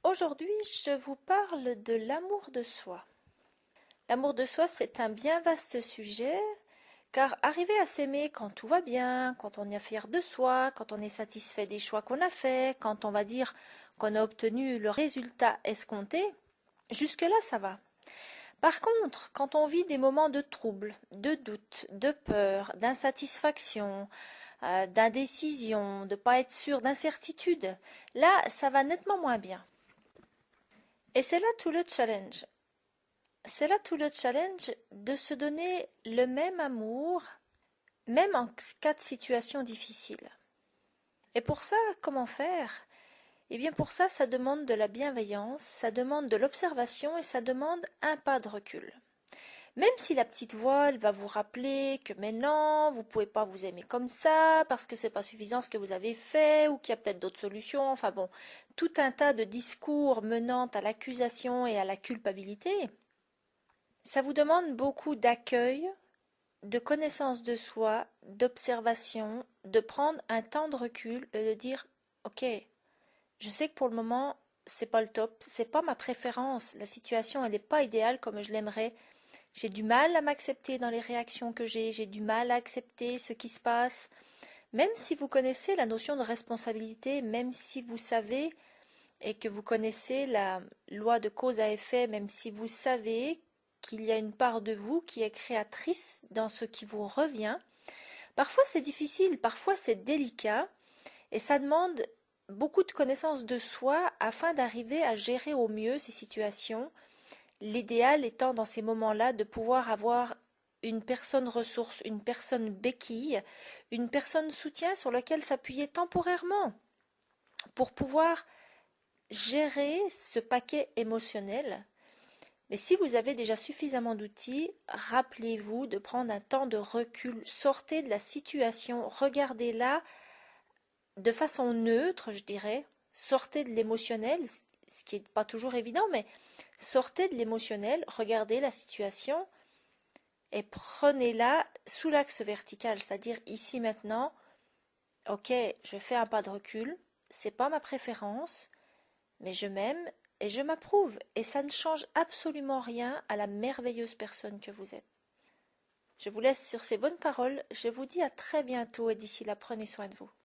Aujourd'hui, je vous parle de l'amour de soi. L'amour de soi, c'est un bien vaste sujet, car arriver à s'aimer quand tout va bien, quand on est fier de soi, quand on est satisfait des choix qu'on a faits, quand on va dire qu'on a obtenu le résultat escompté, jusque-là, ça va. Par contre, quand on vit des moments de trouble, de doute, de peur, d'insatisfaction, d'indécision, de ne pas être sûr, d'incertitude, là, ça va nettement moins bien. Et c'est là tout le challenge. C'est là tout le challenge de se donner le même amour, même en cas de situation difficile. Et pour ça, comment faire? Eh bien pour ça, ça demande de la bienveillance, ça demande de l'observation et ça demande un pas de recul. Même si la petite voix elle va vous rappeler que mais non, vous ne pouvez pas vous aimer comme ça, parce que c'est pas suffisant ce que vous avez fait, ou qu'il y a peut-être d'autres solutions, enfin bon, tout un tas de discours menant à l'accusation et à la culpabilité, ça vous demande beaucoup d'accueil, de connaissance de soi, d'observation, de prendre un temps de recul et de dire ok, je sais que pour le moment c'est pas le top, c'est pas ma préférence, la situation elle n'est pas idéale comme je l'aimerais. J'ai du mal à m'accepter dans les réactions que j'ai du mal à accepter ce qui se passe. Même si vous connaissez la notion de responsabilité, même si vous savez et que vous connaissez la loi de cause à effet, même si vous savez qu'il y a une part de vous qui est créatrice dans ce qui vous revient, parfois c'est difficile, parfois c'est délicat et ça demande beaucoup de connaissance de soi afin d'arriver à gérer au mieux ces situations. L'idéal étant dans ces moments-là de pouvoir avoir une personne ressource, une personne béquille, une personne soutien sur laquelle s'appuyer temporairement pour pouvoir gérer ce paquet émotionnel. Mais si vous avez déjà suffisamment d'outils, rappelez-vous de prendre un temps de recul, sortez de la situation, regardez-la de façon neutre, je dirais, sortez de l'émotionnel, ce qui n'est pas toujours évident, mais sortez de l'émotionnel, regardez la situation et prenez-la sous l'axe vertical, c'est-à-dire ici maintenant, ok, je fais un pas de recul, c'est pas ma préférence, mais je m'aime et je m'approuve, et ça ne change absolument rien à la merveilleuse personne que vous êtes. Je vous laisse sur ces bonnes paroles, je vous dis à très bientôt et d'ici là prenez soin de vous.